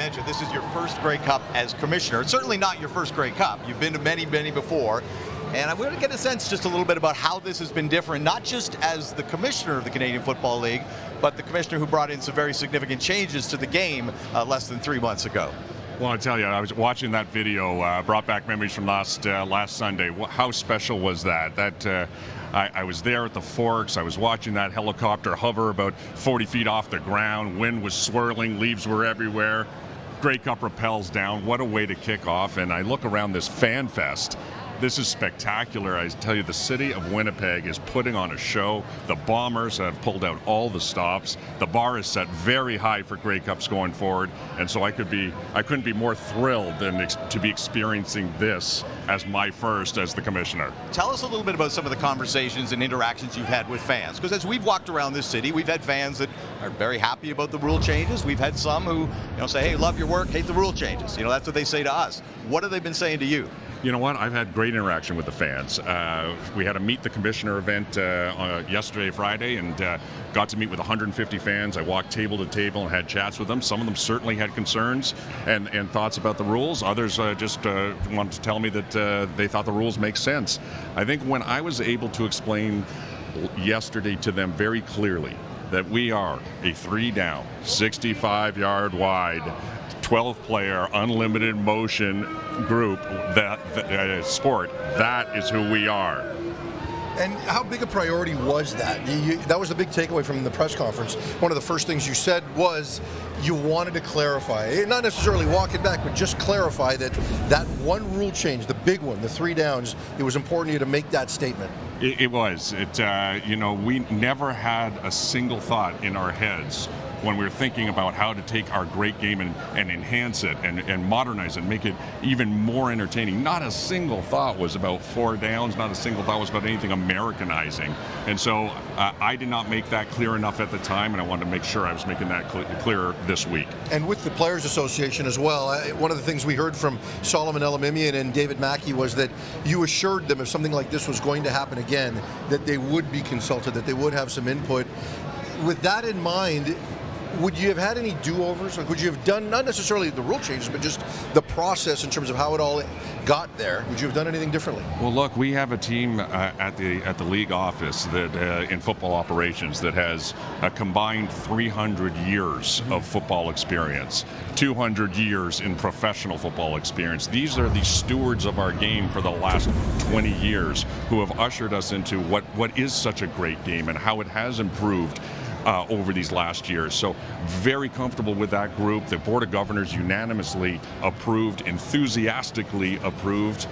mentioned, this is your first Grey Cup as commissioner. It's certainly not your first Grey Cup. You've been to many, many before. And I want to get a sense just a little bit about how this has been different, not just as the commissioner of the Canadian Football League, but the commissioner who brought in some very significant changes to the game less than 3 months ago. Well, I tell you, I was watching that video, brought back memories from last Sunday. How special was that? I was there at the Forks. I was watching that helicopter hover about 40 feet off the ground. Wind was swirling, leaves were everywhere. Grey Cup rappels down. What a way to kick off. And I look around this fan fest. This is spectacular. I tell you, the city of Winnipeg is putting on a show. The Bombers have pulled out all the stops. The bar is set very high for Grey Cups going forward, and so I couldn't be more thrilled than to be experiencing this as my first as the commissioner. Tell us a little bit about some of the conversations and interactions you've had with fans, because as we've walked around this city, we've had fans that are very happy about the rule changes. We've had some who say, hey, love your work, hate the rule changes. That's what they say to us. What have they been saying to you? You know what? I've had great interaction with the fans. We had a Meet the Commissioner event yesterday, Friday, and got to meet with 150 fans. I walked table to table and had chats with them. Some of them certainly had concerns and thoughts about the rules. Others just wanted to tell me that they thought the rules make sense. I think when I was able to explain yesterday to them very clearly that we are a 3-down, 65-yard wide, 12-player, unlimited motion group, sport, that is who we are. And how big a priority was that? That was the big takeaway from the press conference. One of the first things you said was you wanted to clarify, not necessarily walk it back, but just clarify that one rule change, the big one, the 3 downs, it was important to you to make that statement. It was. We never had a single thought in our heads when we were thinking about how to take our great game and enhance it and modernize it and make it even more entertaining. Not a single thought was about 4 downs, not a single thought was about anything Americanizing. And so I did not make that clear enough at the time, and I wanted to make sure I was making that clearer this week. And with the Players Association as well, one of the things we heard from Solomon Elamimian and David Mackey was that you assured them if something like this was going to happen again, that they would be consulted, that they would have some input. With that in mind, would you have had any do-overs? Like, would you have done, not necessarily the rule changes, but just the process in terms of how it all got there? Would you have done anything differently? Well, look, we have a team at the league office that in football operations that has a combined 300 years of football experience, 200 years in professional football experience. These are the stewards of our game for the last 20 years who have ushered us into what is such a great game and how it has improved over these last years. So very comfortable with that group. The Board of Governors unanimously approved, enthusiastically approved,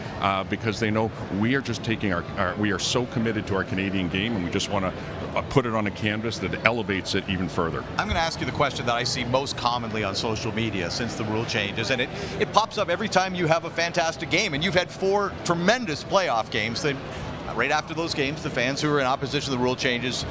because they know we are just taking we are so committed to our Canadian game, and we just want to put it on a canvas that elevates it even further. I'm going to ask you the question that I see most commonly on social media since the rule changes, and it pops up every time you have a fantastic game, and you've had 4 tremendous playoff games. That right after those games, the fans who are in opposition to the rule changes,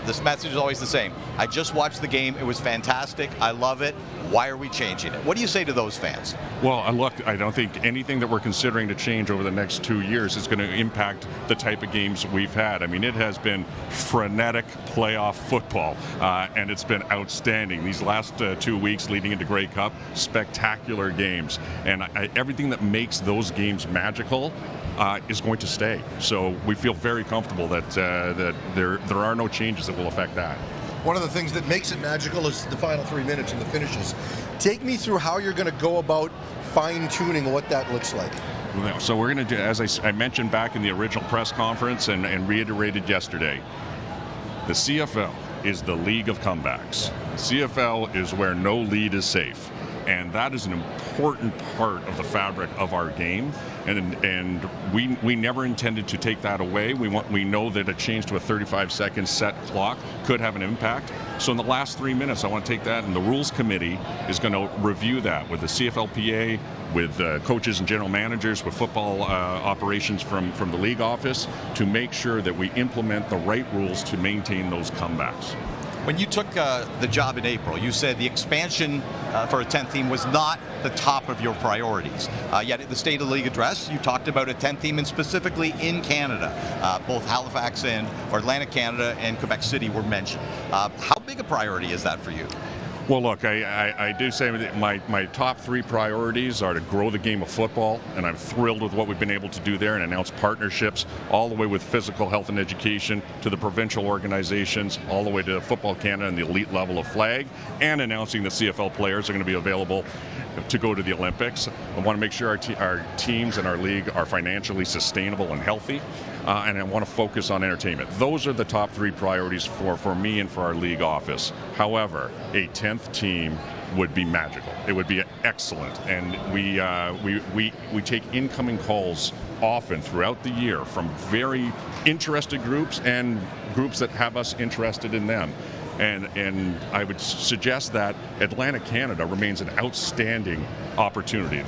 this message is always the same. I just watched the game. It was fantastic. I love it. Why are we changing it? What do you say to those fans? Well, look, I don't think anything that we're considering to change over the next 2 years is going to impact the type of games we've had. I mean, it has been frenetic playoff football, and it's been outstanding. These last 2 weeks leading into Grey Cup, spectacular games. And everything that makes those games magical is going to stay. So we feel very comfortable that there are no changes that will affect that. One of the things that makes it magical is the final 3 minutes and the finishes. Take me through how you're going to go about fine-tuning what that looks like. So we're going to do, as I mentioned back in the original press conference and reiterated yesterday, the CFL is the league of comebacks. CFL is where no lead is safe. And that is an important part of the fabric of our game, and we never intended to take that away. We know that a change to a 35-second set clock could have an impact. So in the last 3 minutes, I want to take that, and the Rules Committee is going to review that with the CFLPA, with coaches and general managers, with football operations from the league office, to make sure that we implement the right rules to maintain those comebacks. When you took the job in April, you said the expansion for a 10th team was not the top of your priorities. Yet at the State of the League address, you talked about a 10th team, and specifically in Canada. Both Halifax and Atlantic Canada and Quebec City were mentioned. How big a priority is that for you? Well, look, I do say that my top three priorities are to grow the game of football, and I'm thrilled with what we've been able to do there and announce partnerships all the way with physical health and education to the provincial organizations, all the way to Football Canada and the elite level of flag, and announcing that CFL players are going to be available to go to the Olympics. I want to make sure our teams and our league are financially sustainable and healthy, and I want to focus on entertainment. Those are the top three priorities for me and for our league office. However, a 10th team would be magical. It would be excellent, and we take incoming calls often throughout the year from very interested groups and groups that have us interested in them. And I would suggest that Atlantic Canada remains an outstanding opportunity.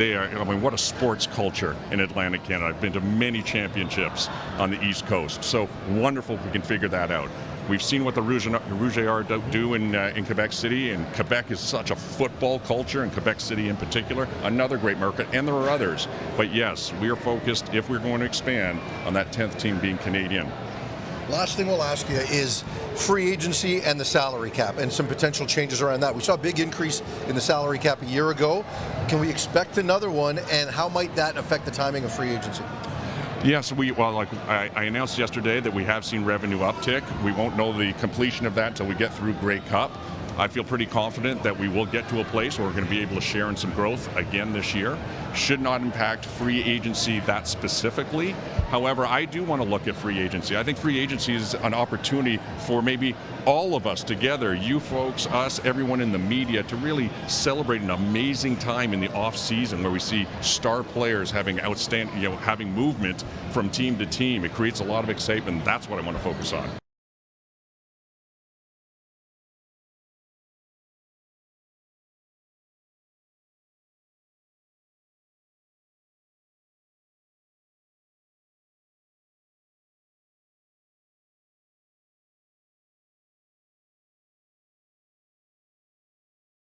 What a sports culture in Atlantic Canada. I've been to many championships on the East Coast, so wonderful if we can figure that out. We've seen what the Rouge do in Quebec City, and Quebec is such a football culture, and Quebec City in particular, another great market, and there are others. But yes, we are focused, if we're going to expand, on that 10th team being Canadian. Last thing we'll ask you is free agency and the salary cap and some potential changes around that. We saw a big increase in the salary cap a year ago. Can we expect another one, and how might that affect the timing of free agency? Yes, I announced yesterday that we have seen revenue uptick. We won't know the completion of that until we get through Grey Cup. I feel pretty confident that we will get to a place where we're going to be able to share in some growth again this year. Should not impact free agency that specifically. However, I do want to look at free agency. I think free agency is an opportunity for maybe all of us together, you folks, us, everyone in the media, to really celebrate an amazing time in the off season where we see star players having outstanding, having movement from team to team. It creates a lot of excitement. That's what I want to focus on.